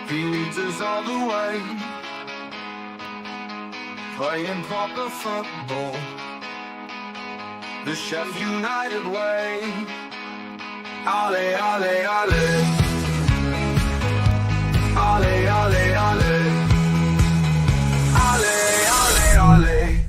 He leads us all the way, playing proper football, the Sheff United way. Ale, ale, ale. Ale, ale, ale. Ale, ale, ale.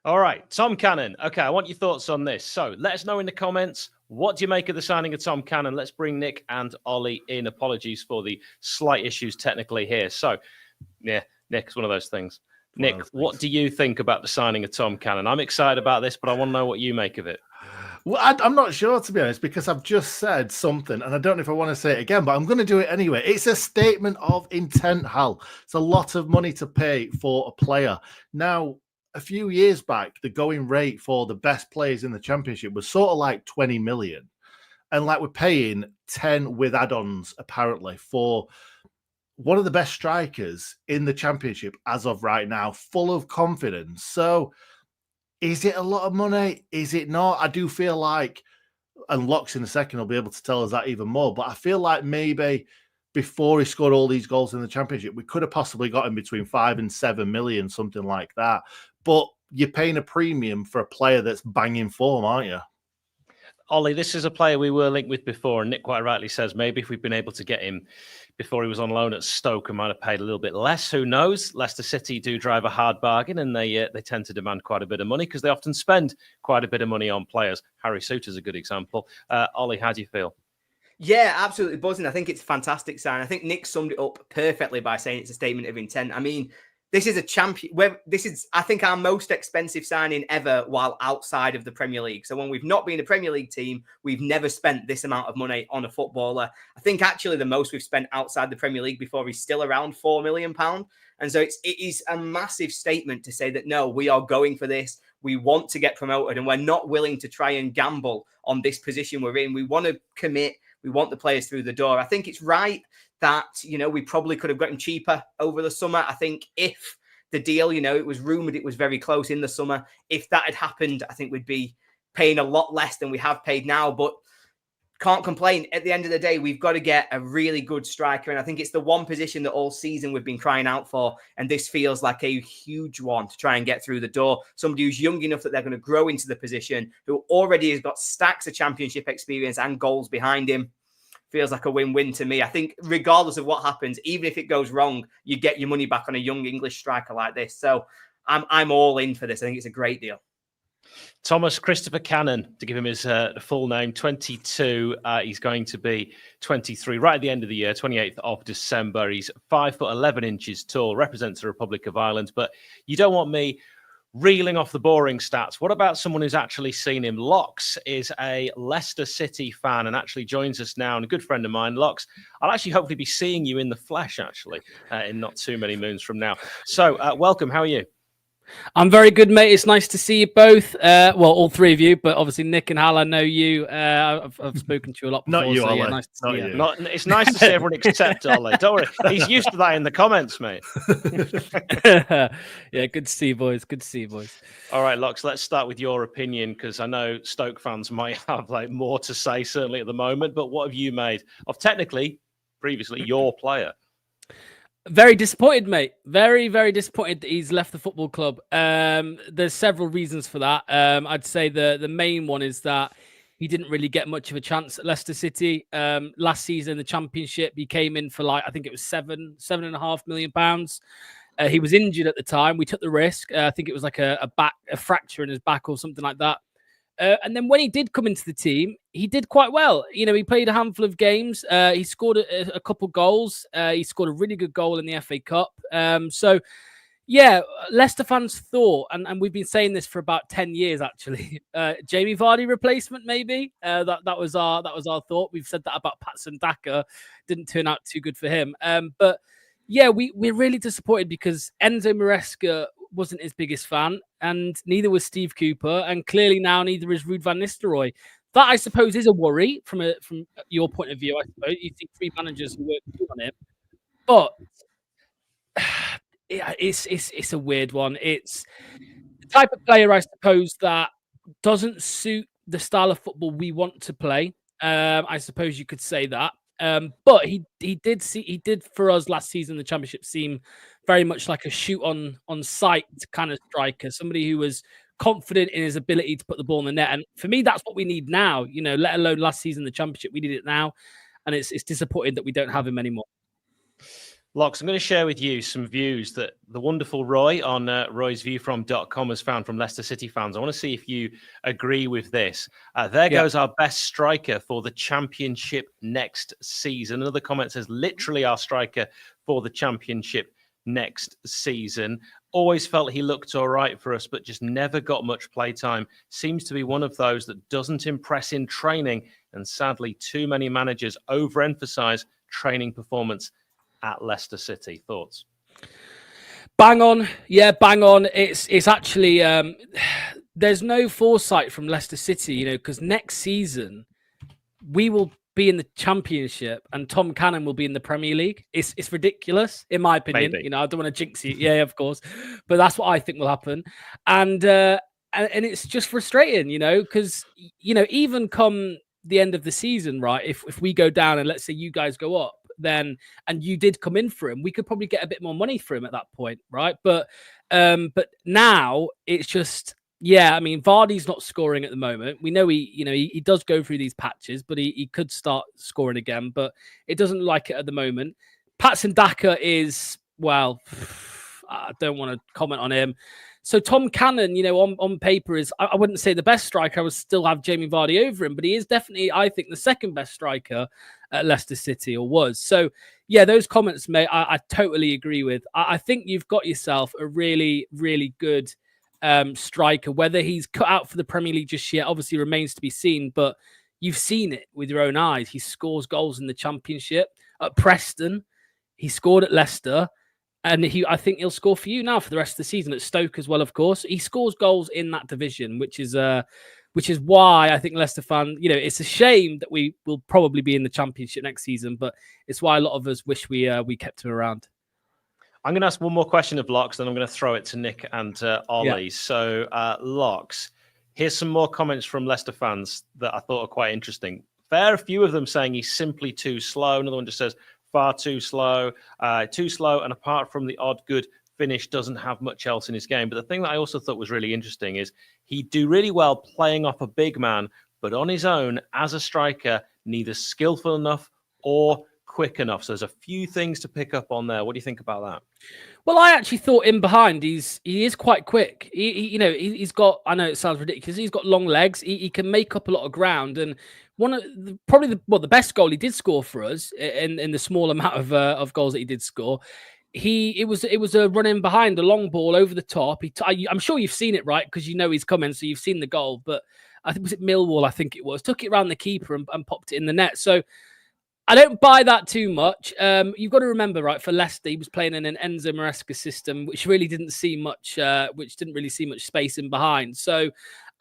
All right, Tom Cannon. Okay, I want your thoughts on this. So let us know in the comments. What do you make of the signing of Tom Cannon? Let's bring Nick and Ollie in. Apologies for the slight issues technically here. So, yeah, Nick, it's one of those things. Nick, what do you think about the signing of Tom Cannon? I'm excited about this, but I want to know what you make of it. Well, I'm not sure, to be honest, because I've just said something, and I don't know if I want to say it again, but I'm going to do it anyway. It's a statement of intent, Hal. It's a lot of money to pay for a player. Now, a few years back, the going rate for the best players in the Championship was sort of like 20 million. And like we're paying 10 with add-ons, apparently, for one of the best strikers in the Championship as of right now, full of confidence. So is it a lot of money? Is it not? I do feel like, and Locks in a second will be able to tell us that even more, but I feel like maybe before he scored all these goals in the Championship, we could have possibly got him between 5 and 7 million, something like that. But you're paying a premium for a player that's banging form, aren't you? Ollie, this is a player we were linked with before, and Nick quite rightly says maybe if we'd been able to get him before he was on loan at Stoke, I might have paid a little bit less. Who knows? Leicester City do drive a hard bargain, and they tend to demand quite a bit of money because they often spend quite a bit of money on players. Harry Souttar's a good example. Ollie, how do you feel? Yeah, absolutely buzzing. I think it's a fantastic sign. I think Nick summed it up perfectly by saying it's a statement of intent. I mean, this is a champion. This is, I think, our most expensive signing ever while outside of the Premier League. So when we've not been a Premier League team, we've never spent this amount of money on a footballer. I think actually the most we've spent outside the Premier League before he's still around £4 million. And so it is a massive statement to say that, no, we are going for this. We want to get promoted and we're not willing to try and gamble on this position we're in. We want to commit. We want the players through the door. I think it's right that, we probably could have gotten cheaper over the summer. I think if the deal, it was rumoured it was very close in the summer. If that had happened, I think we'd be paying a lot less than we have paid now. But can't complain. At the end of the day, we've got to get a really good striker. And I think it's the one position that all season we've been crying out for. And this feels like a huge one to try and get through the door. Somebody who's young enough that they're going to grow into the position, who already has got stacks of championship experience and goals behind him. Feels like a win-win to me. I think regardless of what happens, even if it goes wrong, you get your money back on a young English striker like this. So I'm all in for this. I think it's a great deal. Thomas Christopher Cannon, to give him his full name, 22. He's going to be 23 right at the end of the year, 28th of December. He's 5'11" tall, represents the Republic of Ireland. But you don't want me reeling off the boring stats. What about someone who's actually seen him? Locks is a Leicester City fan and actually joins us now, and a good friend of mine. Locks, I'll actually hopefully be seeing you in the flesh, actually, in not too many moons from now. So, welcome. How are you? I'm very good, mate. It's nice to see you both. Well, all three of you, but obviously Nick and Hal, I know you. I've spoken to you a lot before. Not you, so Ollie. Yeah, nice to see you. It's nice to see everyone except Ollie. Don't worry. He's used to that in the comments, mate. Yeah, good to see you, boys. Good to see you, boys. All right, Locks, let's start with your opinion, because I know Stoke fans might have more to say, certainly at the moment. But what have you made of technically, previously, your player? Very disappointed, mate. Very, very disappointed that he's left the football club. There's several reasons for that. I'd say the main one is that he didn't really get much of a chance at Leicester City. Last season, the Championship, he came in for I think it was £7.5 million. He was injured at the time. We took the risk. I think it was like a fracture in his back or something like that. And then when he did come into the team, he did quite well. He played a handful of games. He scored a couple goals. He scored a really good goal in the FA Cup. So, yeah, Leicester fans thought, and we've been saying this for about 10 years, actually, Jamie Vardy replacement, maybe. That was our thought. We've said that about Patson Daka. Didn't turn out too good for him. But, yeah, we're really disappointed because Enzo Maresca wasn't his biggest fan, and neither was Steve Cooper, and clearly now neither is Ruud van Nistelrooy. That, I suppose, is a worry from your point of view. I suppose you see three managers who work on it, but it's a weird one. It's the type of player, I suppose, that doesn't suit the style of football we want to play. I suppose you could say that. But he did for us last season. The Championship seem very much like a shoot on sight kind of striker, somebody who was confident in his ability to put the ball in the net. And for me, that's what we need now. Let alone last season, the Championship, we need it now, and it's disappointing that we don't have him anymore. Locks, I'm going to share with you some views that the wonderful Roy on roysviewfrom.com has found from Leicester City fans. I want to see if you agree with this. There goes our best striker for the Championship next season. Another comment says, literally our striker for the Championship next season. Always felt he looked all right for us, but just never got much playtime. Seems to be one of those that doesn't impress in training. And sadly, too many managers overemphasize training performance at Leicester City. Thoughts? Bang on. Yeah, bang on. It's actually, there's no foresight from Leicester City, because next season we will be in the Championship and Tom Cannon will be in the Premier League. It's ridiculous, in my opinion. Maybe. I don't want to jinx you. Yeah, of course. But that's what I think will happen. And it's just frustrating, because, even come the end of the season, right, if we go down and let's say you guys go up, then and you did come in for him, we could probably get a bit more money for him at that point, right? But now it's just, Vardy's not scoring at the moment. We know he does go through these patches, but he could start scoring again, but it doesn't like it at the moment. Patson Daka is, well, I don't want to comment on him. So Tom Cannon, on paper is, I wouldn't say the best striker. I would still have Jamie Vardy over him, but he is definitely, I think, the second best striker at Leicester City, or was. So, yeah, those comments, mate, I totally agree with. I think you've got yourself a really, really good striker. Whether he's cut out for the Premier League just yet, obviously remains to be seen, but you've seen it with your own eyes. He scores goals in the Championship. At Preston, he scored at Leicester. And I think he'll score for you now for the rest of the season at Stoke as well, of course. He scores goals in that division, which is why I think Leicester fan, it's a shame that we will probably be in the Championship next season, but it's why a lot of us wish we kept him around. I'm going to ask one more question of Locks, then I'm going to throw it to Nick and Ollie. Yeah. So, Locks, here's some more comments from Leicester fans that I thought are quite interesting. Fair few of them saying he's simply too slow. Another one just says, far too slow, and apart from the odd good finish, doesn't have much else in his game. But the thing that I also thought was really interesting is he'd do really well playing off a big man, but on his own, as a striker, neither skillful enough or quick enough. So there's a few things to pick up on there. What do you think about that? Well, I actually thought in behind he is quite quick. He's got, I know it sounds ridiculous, he's got long legs. He can make up a lot of ground, and one of the best goal he did score for us in the small amount of goals that he did score. It was a run in behind, a long ball over the top. I'm sure you've seen it, right? Because he's coming, so you've seen the goal. But I think was it Millwall? I think it was, took it around the keeper and popped it in the net. So I don't buy that too much. You've got to remember, right, for Leicester, he was playing in an Enzo Maresca system, which really didn't see much space in behind. So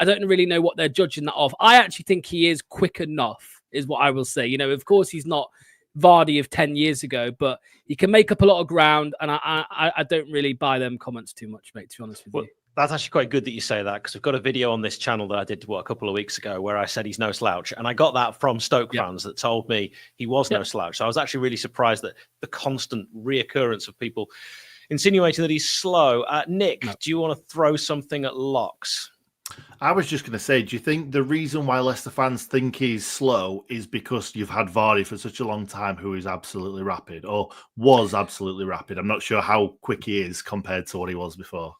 I don't really know what they're judging that off. I actually think he is quick enough, is what I will say. Of course, he's not Vardy of 10 years ago, but he can make up a lot of ground, and I don't really buy them comments too much, mate, to be honest with you. That's actually quite good that you say that, because we've got a video on this channel that I did a couple of weeks ago where I said he's no slouch. And I got that from Stoke fans that told me he was no slouch. So I was actually really surprised that the constant reoccurrence of people insinuating that he's slow. Nick, do you want to throw something at Locks? I was just going to say, do you think the reason why Leicester fans think he's slow is because you've had Vardy for such a long time, who is absolutely rapid, or was absolutely rapid? I'm not sure how quick he is compared to what he was before.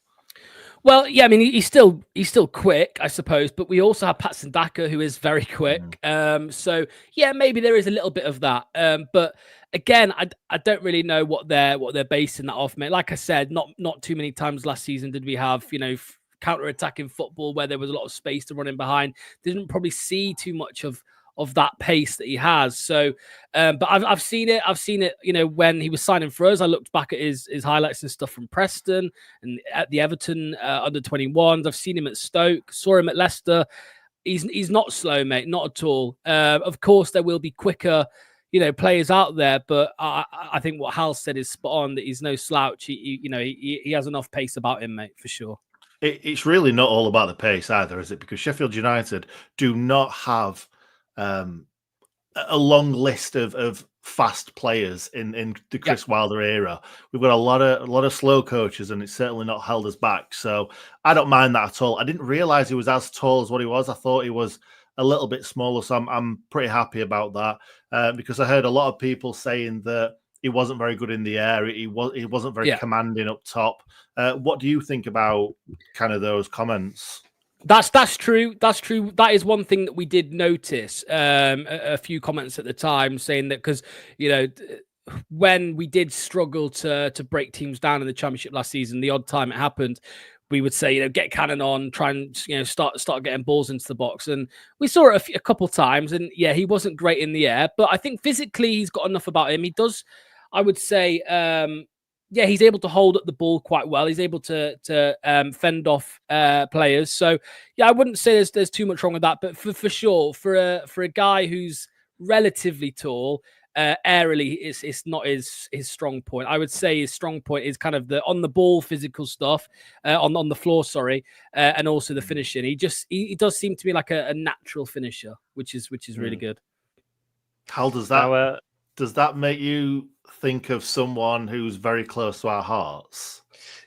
Well, yeah, I mean, he's still quick, I suppose, but we also have Patson Daka, who is very quick. So yeah, maybe there is a little bit of that. But again, I don't really know what they're basing that off, mate. Like I said, not too many times last season did we have, counter-attacking football where there was a lot of space to run in behind. Didn't probably see too much of that pace that he has. So, but I've seen it. I've seen it, when he was signing for us. I looked back at his highlights and stuff from Preston and at the Everton under 21s. I've seen him at Stoke, saw him at Leicester. He's not slow, mate, not at all. Of course, there will be quicker, players out there, but I think what Hal said is spot on, that he's no slouch. He has enough pace about him, mate, for sure. It's really not all about the pace either, is it? Because Sheffield United do not have a long list of fast players in the Chris Wilder era. We've got a lot of slow coaches, and it's certainly not held us back. So I don't mind that at all. I didn't realize he was as tall as what he was. I thought he was a little bit smaller, so I'm pretty happy about that because I heard a lot of people saying that he wasn't very good in the air. He wasn't very commanding up top. What do you think about kind of those comments? That's true. That's true. That is one thing that we did notice. A few comments at the time saying that because when we did struggle to break teams down in the Championship last season, the odd time it happened, we would say, get Cannon on, try and start getting balls into the box, and we saw it a couple times. And he wasn't great in the air, but I think physically he's got enough about him. He does, I would say. He's able to hold up the ball quite well. He's able to fend off players. So, I wouldn't say there's too much wrong with that. But for sure, for a guy who's relatively tall, aerially, it's not his strong point. I would say his strong point is kind of the on the ball physical stuff, on the floor, and also the finishing. He does seem to be like a natural finisher, which is really good. How does that does that make you think of someone who's very close to our hearts?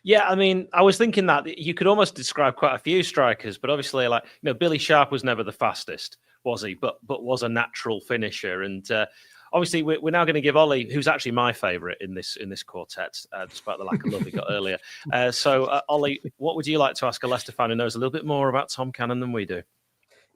Yeah, I mean, I was thinking that you could almost describe quite a few strikers, but obviously, Billy Sharp was never the fastest, was he? But was a natural finisher, and obviously, we're now going to give Ollie, who's actually my favourite in this quartet, despite the lack of love he got earlier. So, Ollie, what would you like to ask a Leicester fan who knows a little bit more about Tom Cannon than we do?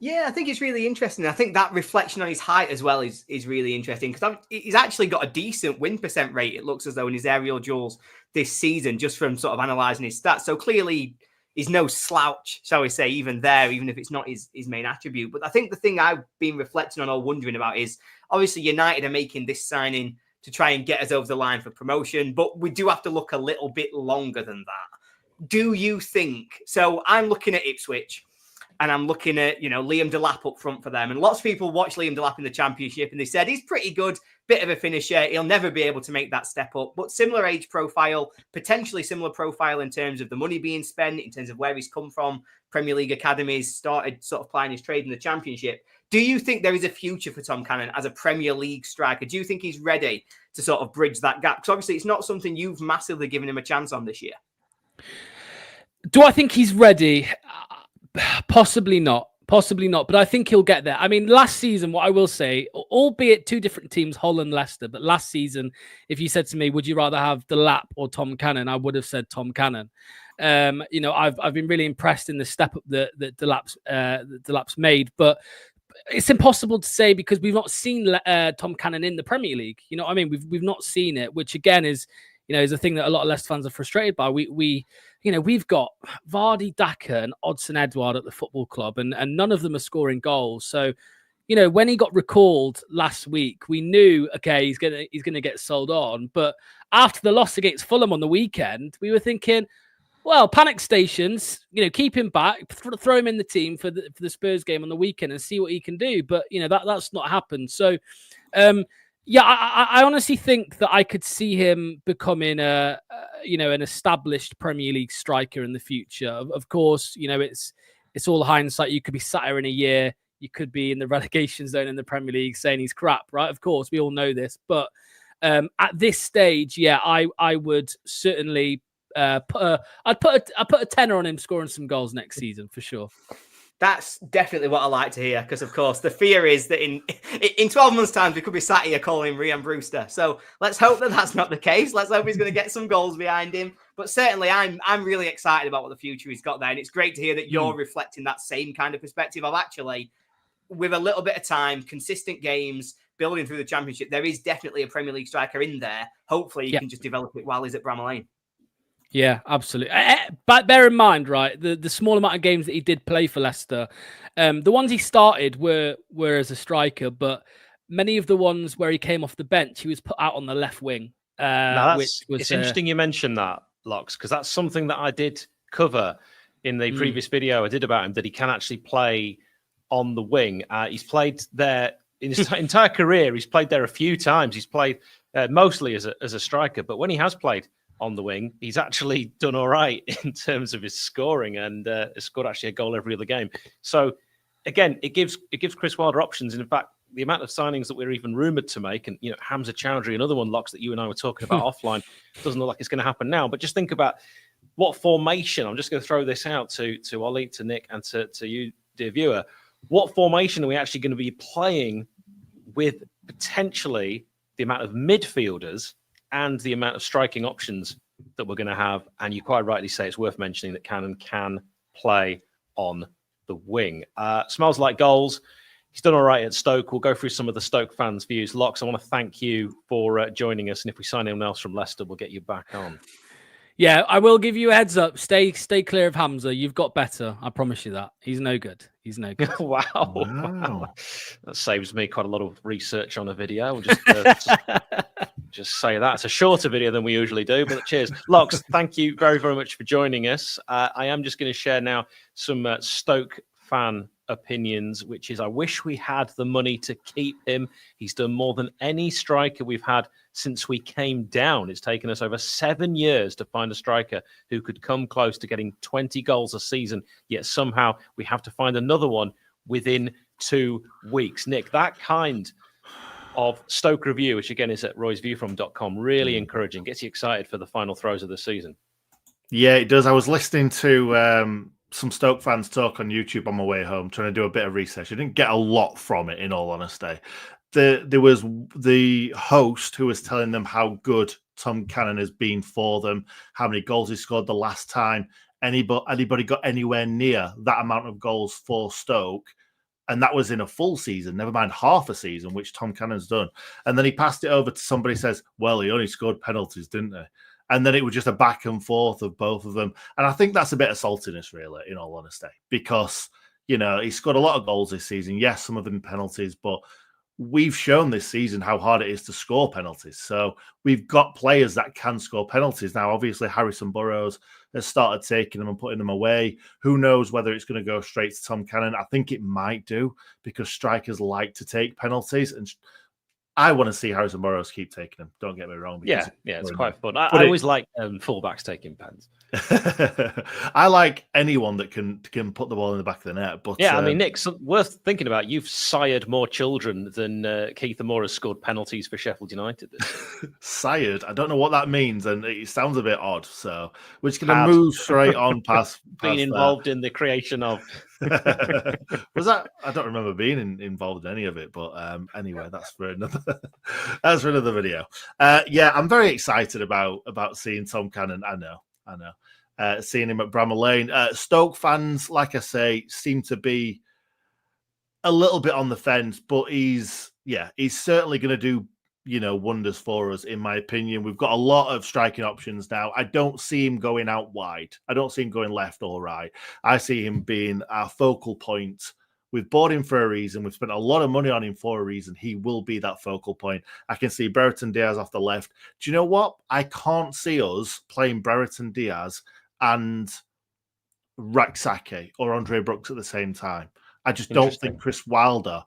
Yeah, I think it's really interesting. I think that reflection on his height as well is really interesting because he's actually got a decent win percent rate. It looks as though in his aerial duels this season, just from sort of analysing his stats. So clearly he's no slouch, shall we say, even if it's not his main attribute. But I think the thing I've been reflecting on or wondering about is obviously United are making this signing to try and get us over the line for promotion, but we do have to look a little bit longer than that. Do you think? So I'm looking at Ipswich. And I'm looking at, Liam Delap up front for them. And lots of people watch Liam Delap in the Championship and they said he's pretty good, bit of a finisher. He'll never be able to make that step up. But similar age profile, potentially similar profile in terms of the money being spent, in terms of where he's come from, Premier League academies, started sort of playing his trade in the Championship. Do you think there is a future for Tom Cannon as a Premier League striker? Do you think he's ready to sort of bridge that gap? Because obviously it's not something you've massively given him a chance on this year. Do I think he's ready? Possibly not, but I think he'll get there. I mean, last season, what I will say, albeit two different teams, Hull and Leicester, but last season, if you said to me, would you rather have Delap or Tom Cannon, I would have said Tom Cannon. I've been really impressed in the step up that Delap's made, but it's impossible to say because we've not seen Tom Cannon in the Premier League. You know what I mean? We've not seen it, which again is a thing that a lot of Leicester fans are frustrated by. We've got Vardy, Daka, and Odsonne Edouard at the football club, and none of them are scoring goals. So, when he got recalled last week, we knew, okay, he's gonna get sold on. But after the loss against Fulham on the weekend, we were thinking, well, panic stations, keep him back, throw him in the team for the Spurs game on the weekend and see what he can do. But that's not happened. So, I honestly think that I could see him becoming an established Premier League striker in the future. Of course, it's all hindsight. You could be sat here in a year. You could be in the relegation zone in the Premier League saying he's crap, right? Of course, we all know this. But at this stage, I would certainly I'd put a tenner on him scoring some goals next season for sure. That's definitely what I like to hear because, of course, the fear is that in 12 months' time, we could be sat here calling him Ryan Brewster. So let's hope that that's not the case. Let's hope he's going to get some goals behind him. But certainly, I'm really excited about what the future he's got there. And it's great to hear that you're reflecting that same kind of perspective of actually, with a little bit of time, consistent games, building through the Championship, there is definitely a Premier League striker in there. Hopefully, he can just develop it while he's at Bramall Lane. Yeah, absolutely. But bear in mind, right, the small amount of games that he did play for Leicester, the ones he started were as a striker, but many of the ones where he came off the bench, he was put out on the left wing. It's interesting you mentioned that, Locks, because that's something that I did cover in the previous video I did about him, that he can actually play on the wing. He's played there in his entire career. He's played there a few times. He's played mostly as a striker, but when he has played on the wing, he's actually done all right in terms of his scoring and has scored actually a goal every other game. So again, it gives Chris Wilder options. And in fact, the amount of signings that we're even rumoured to make, and Hamza Chowdhury, another one, Locks, that you and I were talking about offline, doesn't look like it's going to happen now. But just think about what formation. I'm just going to throw this out to Ollie, to Nick, and to you, dear viewer. What formation are we actually going to be playing with potentially the amount of midfielders and the amount of striking options that we're going to have? And you quite rightly say it's worth mentioning that Cannon can play on the wing. Smells like goals. He's done all right at Stoke. We'll go through some of the Stoke fans' views. Locks, I want to thank you for joining us. And if we sign anyone else from Leicester, we'll get you back on. Yeah, I will give you a heads up. Stay clear of Hamza. You've got better. I promise you that. He's no good. He's no good. Wow. That saves me quite a lot of research on a video. We'll just say that. It's a shorter video than we usually do, but cheers. Locks, thank you very, very much for joining us. I am just going to share now some Stoke fan opinions, which is I wish we had the money to keep him. He's done more than any striker we've had since we came down. It's taken us over 7 years to find a striker who could come close to getting 20 goals a season, yet somehow we have to find another one within 2 weeks. Nick, that kind of Stoke review, which again is at roysviewfrom.com, really encouraging, gets you excited for the final throws of the season. Yeah, it does. I was listening to some Stoke fans talk on YouTube on my way home, trying to do a bit of research. I didn't get a lot from it, in all honesty. There was the host who was telling them how good Tom Cannon has been for them, how many goals he scored the last time anybody got anywhere near that amount of goals for Stoke. And that was in a full season, never mind half a season, which Tom Cannon's done. And then he passed it over to somebody, says, well, he only scored penalties, didn't he? And then it was just a back and forth of both of them. And I think that's a bit of saltiness, really, in all honesty, because, he scored a lot of goals this season. Yes, some of them penalties, but we've shown this season how hard it is to score penalties. So we've got players that can score penalties. Now, obviously, Harrison Burrows has started taking them and putting them away. Who knows whether it's going to go straight to Tom Cannon? I think it might do, because strikers like to take penalties, and I want to see Harrison Burrows keep taking them. Don't get me wrong. Yeah, it's quite fun. I always like fullbacks taking pens. I like anyone that can put the ball in the back of the net. But yeah, I mean, Nick, worth thinking about. You've sired more children than Keith Moore has scored penalties for Sheffield United. Sired? I don't know what that means, and it sounds a bit odd. So we're just going to move straight on past being involved in the creation of. Was that? I don't remember being involved in any of it, but anyway, that's for another video. Yeah, I'm very excited about seeing Tom Cannon. I know. Seeing him at Bramall Lane. Stoke fans, like I say, seem to be a little bit on the fence, but he's certainly going to do wonders for us, in my opinion. We've got a lot of striking options now. I don't see him going out wide. I don't see him going left or right. I see him being our focal point. We've bought him for a reason. We've spent a lot of money on him for a reason. He will be that focal point. I can see Brereton Diaz off the left. Do you know what? I can't see us playing Brereton Diaz and Raksaki or Andre Brooks at the same time. I just don't think Chris Wilder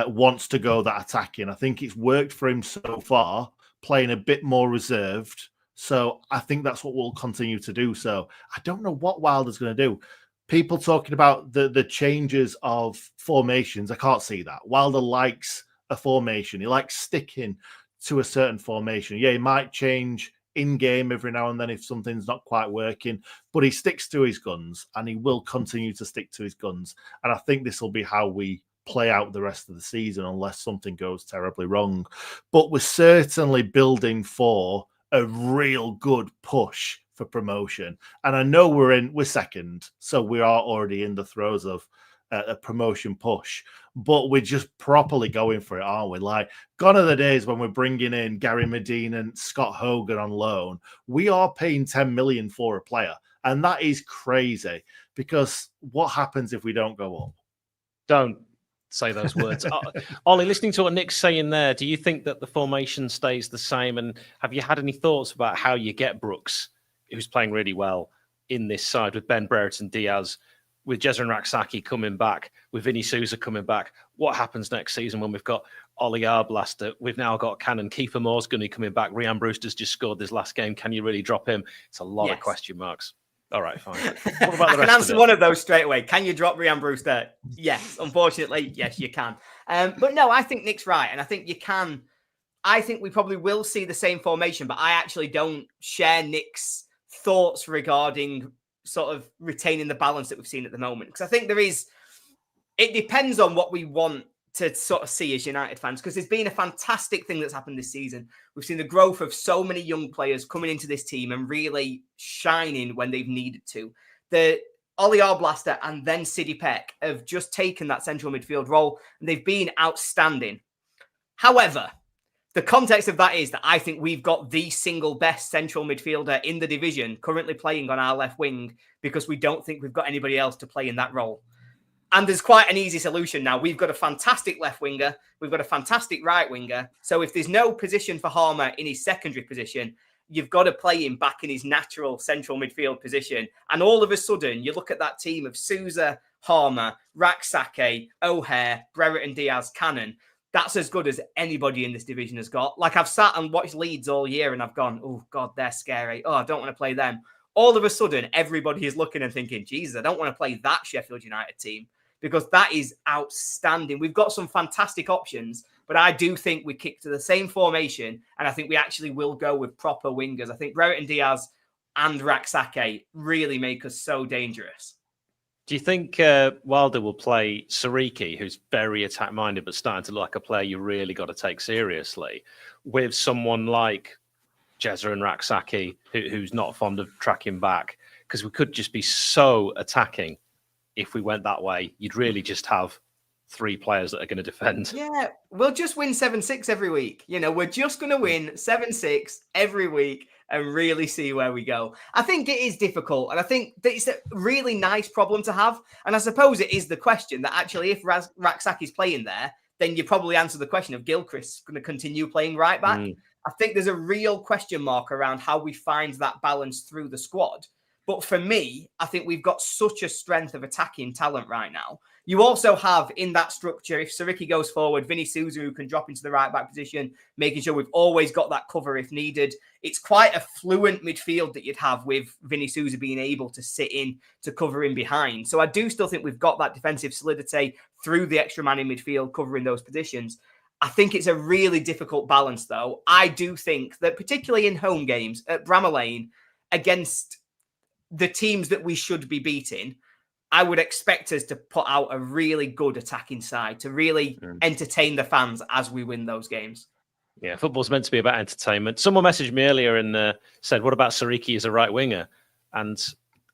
wants to go that attacking. I think it's worked for him so far, playing a bit more reserved. So I think that's what we'll continue to do. So I don't know what Wilder's going to do. People talking about the changes of formations, I can't see that. Wilder likes a formation. He likes sticking to a certain formation. Yeah, he might change in-game every now and then if something's not quite working, but he sticks to his guns, and he will continue to stick to his guns. And I think this will be how we play out the rest of the season, unless something goes terribly wrong. But we're certainly building for a real good push for promotion. And I know we're second, so we are already in the throes of a promotion push, but we're just properly going for it, aren't we? Like, gone are the days when we're bringing in Gary Medina and Scott Hogan on loan. We are paying 10 million for a player, and that is crazy, because what happens if we don't go up? Don't say those words. Ollie, listening to what Nick's saying there, do you think that the formation stays the same? And have you had any thoughts about how you get Brooks, who's playing really well, in this side with Ben Brereton Diaz, with Jezrin Raksaki coming back, with Vinny Souza coming back? What happens next season when we've got Ollie Arblaster? We've now got Cannon. Kiefer Moore's going to be coming back. Rhian Brewster's just scored this last game. Can you really drop him? It's a lot of question marks. All right, fine. What about the I rest can answer of it? one of those straight away. Can you drop Rhian Brewster? Yes. Unfortunately, yes, you can. But no, I think Nick's right. And I think I think we probably will see the same formation, but I actually don't share Nick's thoughts regarding sort of retaining the balance that we've seen at the moment. Because I think it depends on what we want to sort of see as United fans, because there's been a fantastic thing that's happened this season. We've seen the growth of so many young players coming into this team and really shining when they've needed to. The Ollie Arblaster and then Siddy Peck have just taken that central midfield role, and they've been outstanding. However, the context of that is that I think we've got the single best central midfielder in the division currently playing on our left wing, because we don't think we've got anybody else to play in that role. And there's quite an easy solution now. We've got a fantastic left winger. We've got a fantastic right winger. So if there's no position for Harmer in his secondary position, you've got to play him back in his natural central midfield position. And all of a sudden, you look at that team of Sousa, Harmer, Raksake, O'Hare, Brereton Diaz, Cannon. That's as good as anybody in this division has got. Like, I've sat and watched Leeds all year and I've gone, oh, God, they're scary. Oh, I don't want to play them. All of a sudden, everybody is looking and thinking, Jesus, I don't want to play that Sheffield United team, because that is outstanding. We've got some fantastic options, but I do think we kick to the same formation, and I think we actually will go with proper wingers. I think Brereton Diaz and Raksake really make us so dangerous. Do you think Wilder will play Sariki, who's very attack-minded but starting to look like a player you really got to take seriously, with someone like Jezza and Raksake, who's not fond of tracking back? Because we could just be so attacking if we went that way. You'd really just have three players that are going to defend. Yeah, we'll just win 7-6 every week. You know, we're just going to win 7-6 every week and really see where we go. I think it is difficult, and I think that it's a really nice problem to have. And I suppose it is the question that actually, if Raksaki's playing there, then you probably answer the question of Gilchrist going to continue playing right back. I think there's a real question mark around how we find that balance through the squad. But for me, I think we've got such a strength of attacking talent right now. You also have in that structure, if Sariki goes forward, Vinny Sousa, who can drop into the right back position, making sure we've always got that cover if needed. It's quite a fluent midfield that you'd have with Vinny Sousa being able to sit in to cover in behind. So I do still think we've got that defensive solidity through the extra man in midfield covering those positions. I think it's a really difficult balance, though. I do think that particularly in home games at Bramall Lane against the teams that we should be beating, I would expect us to put out a really good attacking side to really entertain the fans as we win those games. Yeah, football's meant to be about entertainment. Someone messaged me earlier and said, what about Sariki as a right winger? And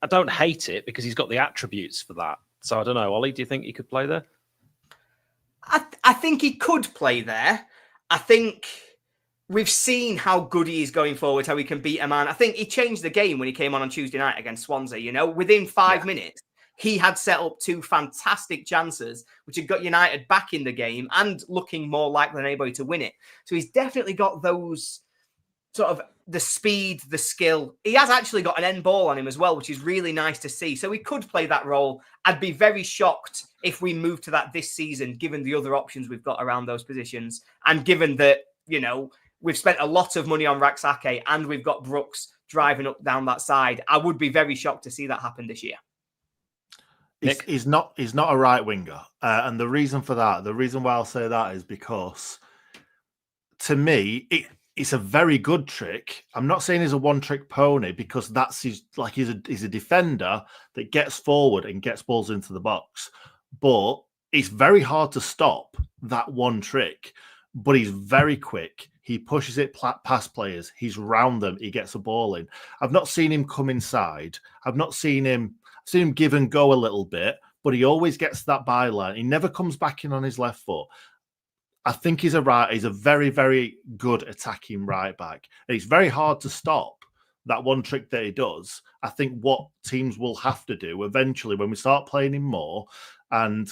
I don't hate it because he's got the attributes for that. So I don't know. Ollie, do you think he could play there? I think he could play there. I think we've seen how good he is going forward, how he can beat a man. I think he changed the game when he came on Tuesday night against Swansea. You know, within 5 minutes, he had set up two fantastic chances, which had got United back in the game and looking more likely than anybody to win it. So he's definitely got those sort of the speed, the skill. He has actually got an end ball on him as well, which is really nice to see. So he could play that role. I'd be very shocked if we move to that this season, given the other options we've got around those positions. And given that, you know, we've spent a lot of money on Raksake and we've got Brooks driving up down that side, I would be very shocked to see that happen this year. He's not a right winger. And the reason for that, the reason why I'll say that is because to me, it's a very good trick. I'm not saying he's a one-trick pony because that's he's a defender that gets forward and gets balls into the box. But it's very hard to stop that one trick. But he's very quick. He pushes it past players. He's round them. He gets a ball in. I've not seen him come inside. I've seen him give and go a little bit, but he always gets that byline. He never comes back in on his left foot. I think he's a very, very good attacking right back. And it's very hard to stop that one trick that he does. I think what teams will have to do eventually when we start playing him more and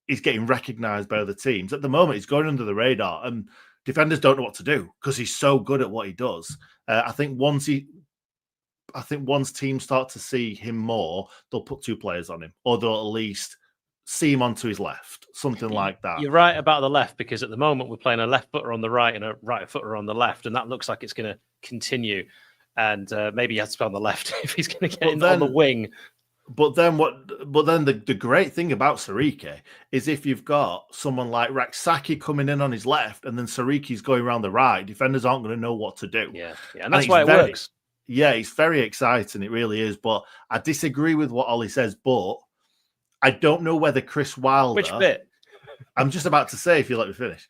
he's getting recognised by other teams. At the moment, he's going under the radar and defenders don't know what to do because he's so good at what he does. I think once teams start to see him more, they'll put two players on him, or they'll at least see him onto his left, something like that. You're right about the left, because at the moment we're playing a left footer on the right and a right footer on the left, and that looks like it's going to continue. And maybe he has to be on the left if he's going to get on the wing. But then the great thing about Sariki is if you've got someone like Raksaki coming in on his left and then Sariki's going around the right, defenders aren't going to know what to do. Yeah. And that's it's why it works. Yeah, it's very exciting. It really is. But I disagree with what Ollie says, but I don't know whether Chris Wilder... Which bit? I'm just about to say, if you let me finish.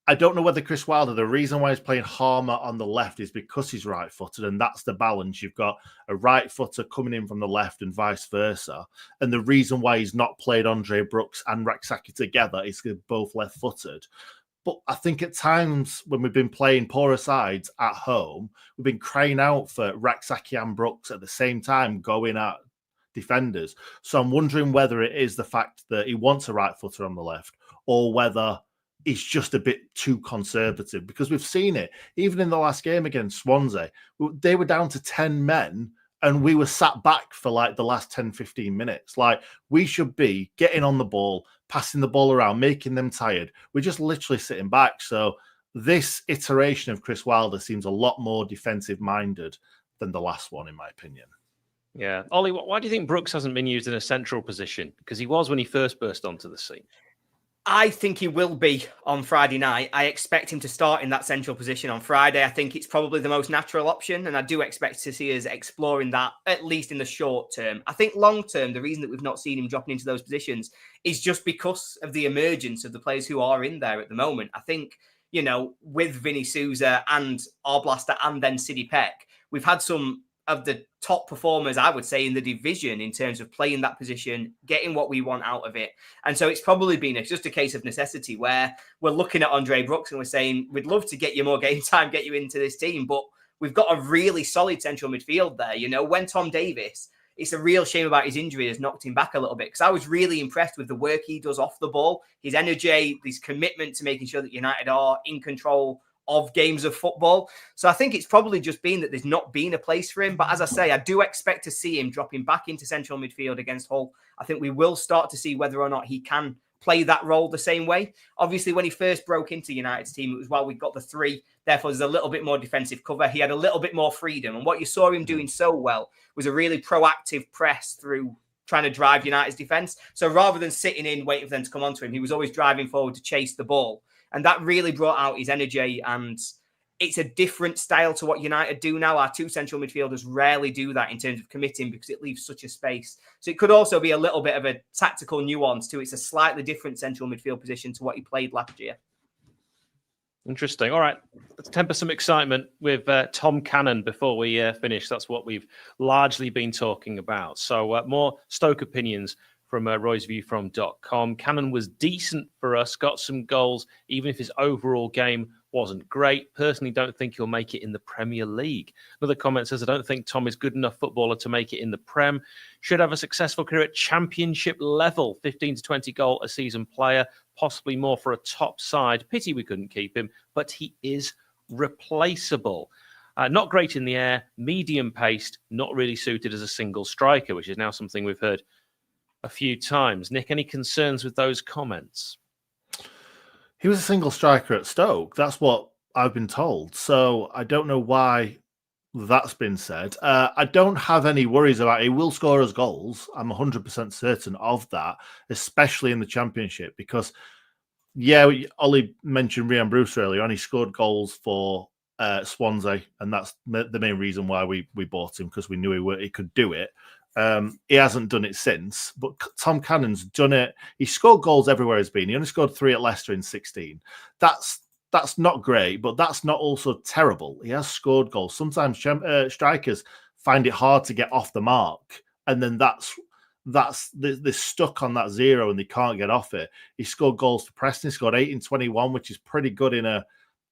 I don't know whether Chris Wilder, the reason why he's playing Harmer on the left is because he's right-footed, and that's the balance. You've got a right-footer coming in from the left and vice versa. And the reason why he's not played Andre Brooks and Raksaki together is they're both left-footed. But I think at times when we've been playing poorer sides at home, we've been crying out for Raksaki and Brooks at the same time going at defenders. So I'm wondering whether it is the fact that he wants a right-footer on the left or whether he's just a bit too conservative, because we've seen it even in the last game against Swansea. They were down to 10 men and we were sat back for like the last 10-15 minutes. Like, we should be getting on the ball, passing the ball around, making them tired. We're just literally sitting back. So this iteration of Chris Wilder seems a lot more defensive minded than the last one, in my opinion. Yeah. Ollie, why do you think Brooks hasn't been used in a central position? Because he was when he first burst onto the scene. I think he will be on Friday night. I expect him to start in that central position on Friday. I think it's probably the most natural option, and I do expect to see us exploring that, at least in the short term. I think long term, the reason that we've not seen him dropping into those positions is just because of the emergence of the players who are in there at the moment. I think, you know, with Vinny Souza and Arblaster and then Sidney Peck, we've had some of the top performers, I would say, in the division in terms of playing that position, getting what we want out of it. And so it's probably been just a case of necessity where we're looking at Andre Brooks and we're saying, we'd love to get you more game time, get you into this team, but we've got a really solid central midfield there. You know, when Tom Davis, it's a real shame about his injury, has knocked him back a little bit, because I was really impressed with the work he does off the ball, his energy, his commitment to making sure that United are in control of games of football. So I think it's probably just been that there's not been a place for him. But as I say, I do expect to see him dropping back into central midfield against Hull. I think we will start to see whether or not he can play that role the same way. Obviously, when he first broke into United's team, it was while we got the three. Therefore, there's a little bit more defensive cover. He had a little bit more freedom. And what you saw him doing so well was a really proactive press through trying to drive United's defence. So rather than sitting in, waiting for them to come onto him, he was always driving forward to chase the ball. And that really brought out his energy, and it's a different style to what United do now. Our two central midfielders rarely do that in terms of committing, because it leaves such a space. So it could also be a little bit of a tactical nuance to it. It's a slightly different central midfield position to what he played last year. Interesting. All right. Let's temper some excitement with Tom Cannon before we finish. That's what we've largely been talking about. So more Stoke opinions from roysviewfrom.com. Cannon was decent for us, got some goals, even if his overall game wasn't great. Personally, don't think he'll make it in the Premier League. Another comment says, I don't think Tom is good enough footballer to make it in the Prem. Should have a successful career at Championship level. 15 to 20 goal a season player, possibly more for a top side. Pity we couldn't keep him, but he is replaceable. Not great in the air, medium paced, not really suited as a single striker, which is now something we've heard a few times. Nick, any concerns with those comments? He was a single striker at Stoke. That's what I've been told. So I don't know why that's been said. I don't have any worries about it. He will score us goals. I'm 100% certain of that, especially in the Championship, because, yeah, Ollie mentioned Ryan Bruce earlier on. He scored goals for Swansea, and that's the main reason why we bought him, because we knew he could do it. He hasn't done it since, but Tom Cannon's done it. He scored goals everywhere he's been. He only scored 3 at Leicester in 16. That's not great, but that's not also terrible. He has scored goals. Sometimes strikers find it hard to get off the mark, and then they're stuck on that 0 and they can't get off it. He scored goals for Preston. He scored 8 in 21, which is pretty good in a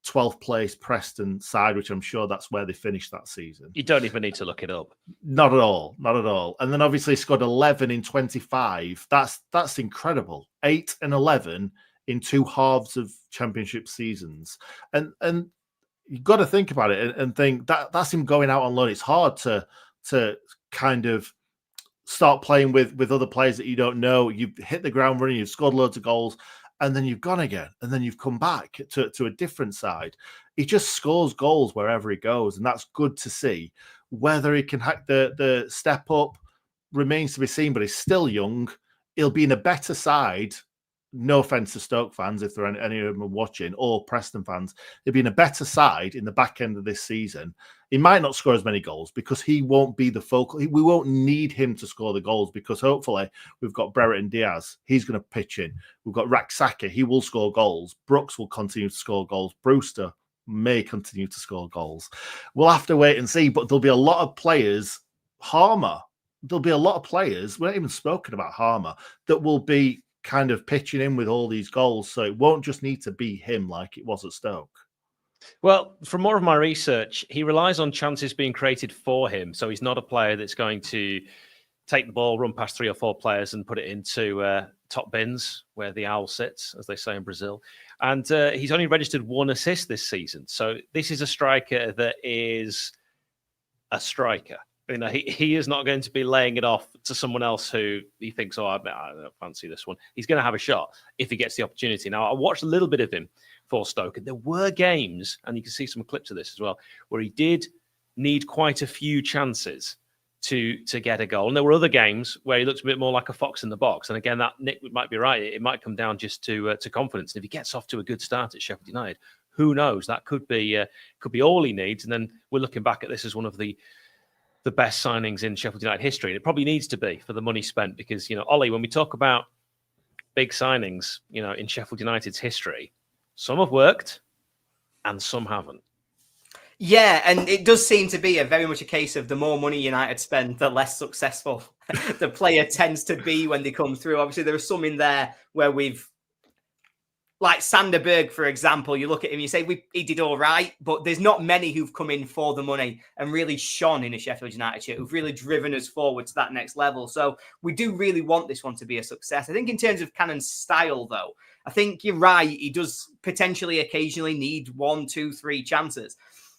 12th place Preston side, which I'm sure that's where they finished that season. You don't even need to look it up. Not at all. Not at all. And then obviously scored 11 in 25. That's incredible. 8 and 11 in 2 halves of Championship seasons. And you've got to think about it and think that's him going out on loan. It's hard to kind of start playing with other players that you don't know. You've hit the ground running, you've scored loads of goals, and then you've gone again, and then you've come back to a different side. He just scores goals wherever he goes, and that's good to see. Whether he can hack the step up, remains to be seen, but he's still young. He'll be in a better side. No offense to Stoke fans, if there are any of them watching, or Preston fans, he'll be in a better side in the back end of this season. He might not score as many goals because he won't be the focal. We won't need him to score the goals because hopefully we've got Brereton Diaz. He's going to pitch in. We've got Raksaka. He will score goals. Brooks will continue to score goals. Brewster may continue to score goals. We'll have to wait and see, but there'll be a lot of players. Harmer. There'll be a lot of players. We haven't even spoken about Harmer that will be kind of pitching in with all these goals. So it won't just need to be him like it was at Stoke. Well, from more of my research, he relies on chances being created for him. So he's not a player that's going to take the ball, run past 3 or 4 players and put it into top bins where the owl sits, as they say in Brazil. And he's only registered 1 assist this season. So this is a striker that is a striker. You know, he is not going to be laying it off to someone else who he thinks, oh, I don't fancy this one. He's going to have a shot if he gets the opportunity. Now, I watched a little bit of him for Stoke, and there were games, and you can see some clips of this as well, where he did need quite a few chances to get a goal. And there were other games where he looked a bit more like a fox in the box. And again, that Nick might be right. It might come down just to confidence. And if he gets off to a good start at Sheffield United, who knows? That could be all he needs. And then we're looking back at this as one of the best signings in Sheffield United history. And it probably needs to be for the money spent because, you know, Ollie, when we talk about big signings, you know, in Sheffield United's history, some have worked and some haven't. Yeah, and it does seem to be very much a case of the more money United spend, the less successful the player tends to be when they come through. Obviously, there are some in there where like Sanderberg, for example, you look at him, you say he did all right, but there's not many who've come in for the money and really shone in a Sheffield United shirt, who've really driven us forward to that next level. So we do really want this one to be a success. I think in terms of Cannon's style, though, I think you're right. He does potentially occasionally need 1, 2, 3 chances.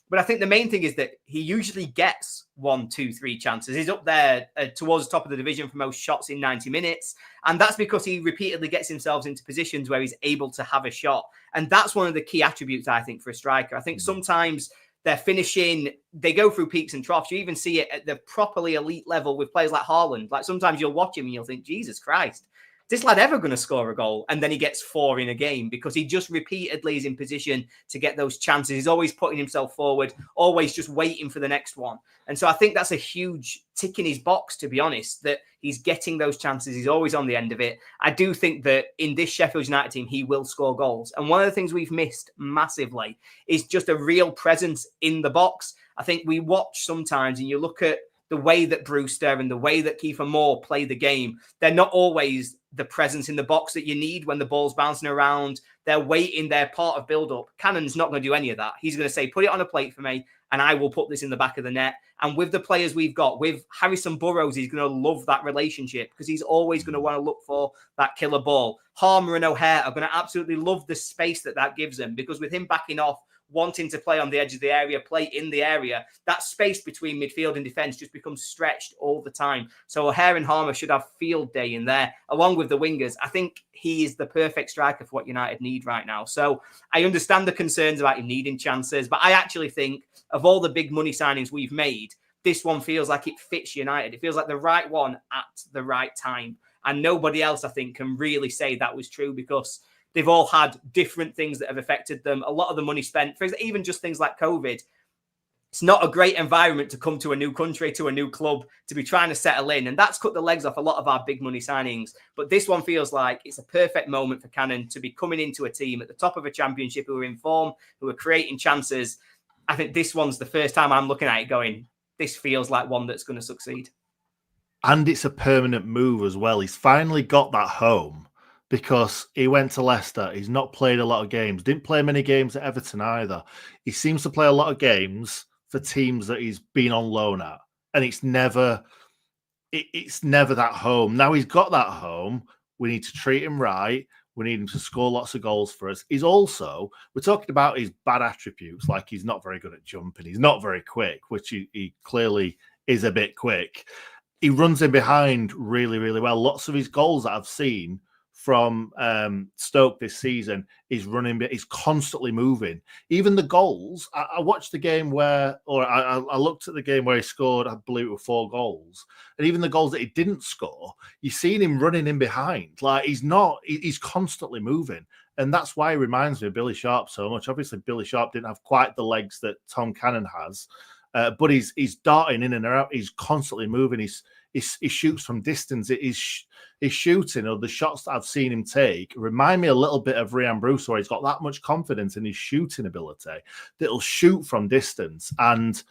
But I think the main thing is that he usually gets 1, 2, 3 chances. He's up there towards the top of the division for most shots in 90 minutes. And that's because he repeatedly gets himself into positions where he's able to have a shot. And that's one of the key attributes, I think, for a striker. I think sometimes their finishing, they go through peaks and troughs. You even see it at the properly elite level with players like Haaland. Like sometimes you'll watch him and you'll think, Jesus Christ, is this lad ever going to score a goal? And then he gets 4 in a game because he just repeatedly is in position to get those chances. He's always putting himself forward, always just waiting for the next one. And so I think that's a huge tick in his box, to be honest, that he's getting those chances. He's always on the end of it. I do think that in this Sheffield United team, he will score goals. And one of the things we've missed massively is just a real presence in the box. I think we watch sometimes and you look at the way that Brewster and the way that Kiefer Moore play the game, they're not always the presence in the box that you need when the ball's bouncing around. They're waiting, they're part of build-up. Cannon's not going to do any of that. He's going to say, put it on a plate for me, and I will put this in the back of the net. And with the players we've got, with Harrison Burrows, he's going to love that relationship because he's always going to want to look for that killer ball. Harmer and O'Hare are going to absolutely love the space that gives them because with him backing off, wanting to play on the edge of the area, play in the area, that space between midfield and defence just becomes stretched all the time. So O'Hare and Harmer should have field day in there, along with the wingers. I think he is the perfect striker for what United need right now. So I understand the concerns about him needing chances, but I actually think of all the big money signings we've made, this one feels like it fits United. It feels like the right one at the right time. And nobody else, I think, can really say that was true because they've all had different things that have affected them. A lot of the money spent, for example, even just things like COVID, it's not a great environment to come to a new country, to a new club, to be trying to settle in. And that's cut the legs off a lot of our big money signings. But this one feels like it's a perfect moment for Cannon to be coming into a team at the top of a championship who are in form, who are creating chances. I think this one's the first time I'm looking at it going, this feels like one that's going to succeed. And it's a permanent move as well. He's finally got that home. Because he went to Leicester. He's not played a lot of games. Didn't play many games at Everton either. He seems to play a lot of games for teams that he's been on loan at. And it's never that home. Now he's got that home. We need to treat him right. We need him to score lots of goals for us. He's also, we're talking about his bad attributes, like he's not very good at jumping. He's not very quick, which he clearly is a bit quick. He runs in behind really, really well. Lots of his goals that I've seen from Stoke this season is running, is constantly moving. Even the goals, I watched the game I looked at the game where he scored, I believe it were 4 goals. And even the goals that he didn't score, you've seen him running in behind. Like he's constantly moving. And that's why he reminds me of Billy Sharp so much. Obviously, Billy Sharp didn't have quite the legs that Tom Cannon has, but he's darting in and out. He's constantly moving. He shoots from distance. His shooting, or the shots that I've seen him take, remind me a little bit of Ryan Bruce, where he's got that much confidence in his shooting ability that he'll shoot from distance. And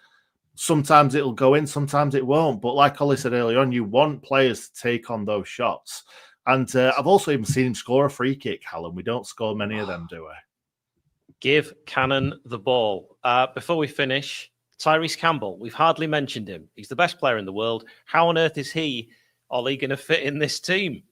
sometimes it'll go in, sometimes it won't. But like Ollie said earlier on, you want players to take on those shots. And I've also even seen him score a free kick, Callum. We don't score many of them, do we? Give Cannon the ball. Before we finish, Tyrese Campbell, we've hardly mentioned him. He's the best player in the world. How on earth is he, Ollie, going to fit in this team?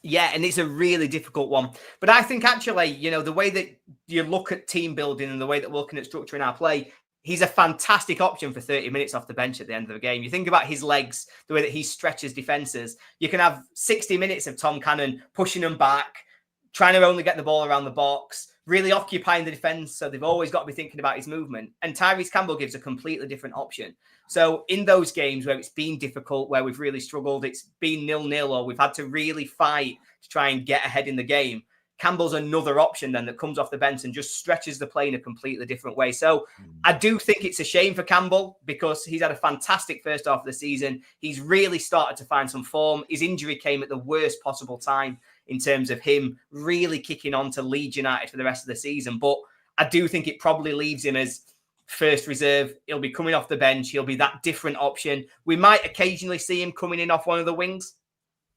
Yeah, and it's a really difficult one. But I think actually, the way that you look at team building and the way that we're looking at structuring our play, he's a fantastic option for 30 minutes off the bench at the end of the game. You think about his legs, the way that he stretches defenses. You can have 60 minutes of Tom Cannon pushing them back, trying to only get the ball around the box, really occupying the defense. So they've always got to be thinking about his movement. And Tyrese Campbell gives a completely different option. So in those games where it's been difficult, where we've really struggled, it's been 0-0, or we've had to really fight to try and get ahead in the game, Campbell's another option then that comes off the bench and just stretches the play in a completely different way. So I do think it's a shame for Campbell because he's had a fantastic first half of the season. He's really started to find some form. His injury came at the worst possible time in terms of him really kicking on to Leeds United for the rest of the season. But I do think it probably leaves him as first reserve. He'll be coming off the bench. He'll be that different option. We might occasionally see him coming in off one of the wings.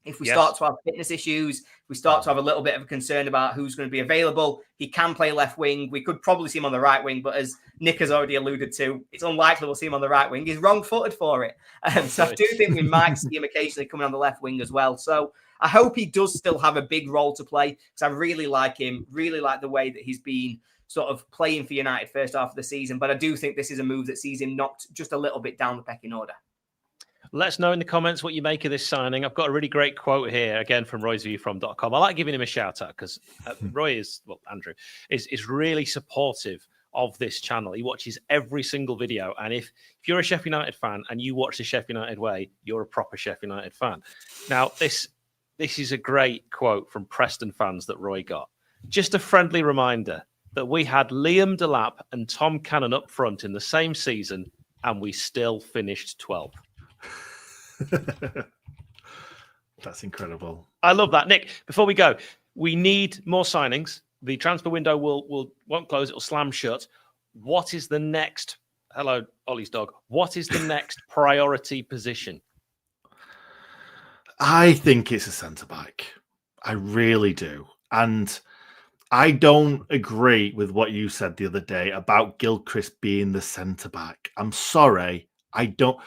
If we start to have fitness issues, if we start to have a little bit of a concern about who's going to be available, he can play left wing. We could probably see him on the right wing, but as Nick has already alluded to, it's unlikely we'll see him on the right wing. He's wrong-footed for it. So I do think we might see him occasionally coming on the left wing as well. So I hope he does still have a big role to play because I really like him, really like the way that he's been sort of playing for United first half of the season. But I do think this is a move that sees him knocked just a little bit down the pecking order. Let us know in the comments what you make of this signing. I've got a really great quote here, again, from roysviewfrom.com. I like giving him a shout out because Andrew is really supportive of this channel. He watches every single video. And if you're a Sheff United fan and you watch the Sheff United way, you're a proper Sheff United fan. Now, this is a great quote from Preston fans that Roy got. Just a friendly reminder that we had Liam Delap and Tom Cannon up front in the same season and we still finished 12th. That's incredible. I love that. Nick, before we go, we need more signings. The transfer window won't close, it'll slam shut. What is the next? Hello, Ollie's dog. What is the next priority position? I think it's a centre-back. I really do. And I don't agree with what you said the other day about Gilchrist being the centre-back. I'm sorry. I don't.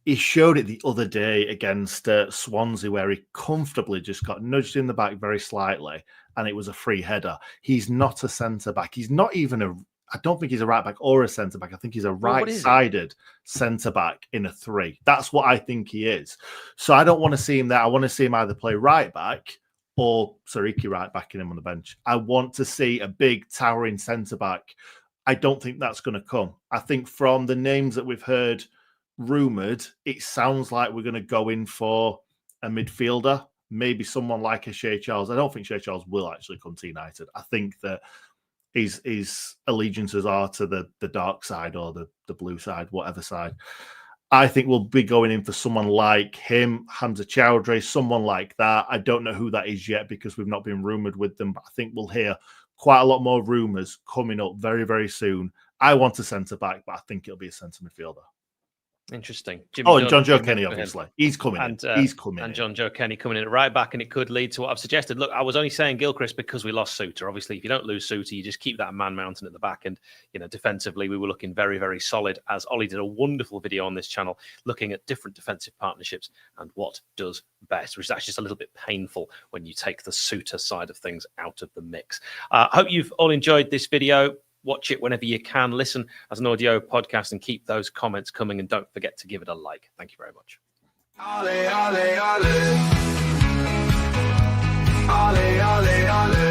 He showed it the other day against Swansea where he comfortably just got nudged in the back very slightly and it was a free header. He's not a centre-back. He's not even I don't think he's a right-back or a centre-back. I think he's a right-sided centre-back in a 3. That's what I think he is. So I don't want to see him there. I want to see him either play right-back or Sariki right-back in him on the bench. I want to see a big, towering centre-back. I don't think that's going to come. I think from the names that we've heard rumoured, it sounds like we're going to go in for a midfielder, maybe someone like a Shea Charles. I don't think Shea Charles will actually come to United. I think that his allegiances are to the dark side or the blue side, whatever side. I think we'll be going in for someone like him, Hamza Chowdhury, someone like that. I don't know who that is yet because we've not been rumoured with them, but I think we'll hear quite a lot more rumours coming up very, very soon. I want a centre-back, but I think it'll be a centre midfielder. Interesting. And John Joe Kenny, obviously. He's coming in. He's coming in. And John Joe Kenny coming in at right back, and it could lead to what I've suggested. Look, I was only saying Gilchrist because we lost Suter. Obviously, if you don't lose Suter, you just keep that man mountain at the back. And, defensively, we were looking very, very solid, as Ollie did a wonderful video on this channel looking at different defensive partnerships and what does best, which is actually just a little bit painful when you take the Suter side of things out of the mix. I hope you've all enjoyed this video. Watch it whenever you can. Listen as an audio podcast and keep those comments coming. And don't forget to give it a like. Thank you very much. Ole, ole, ole. Ole, ole, ole.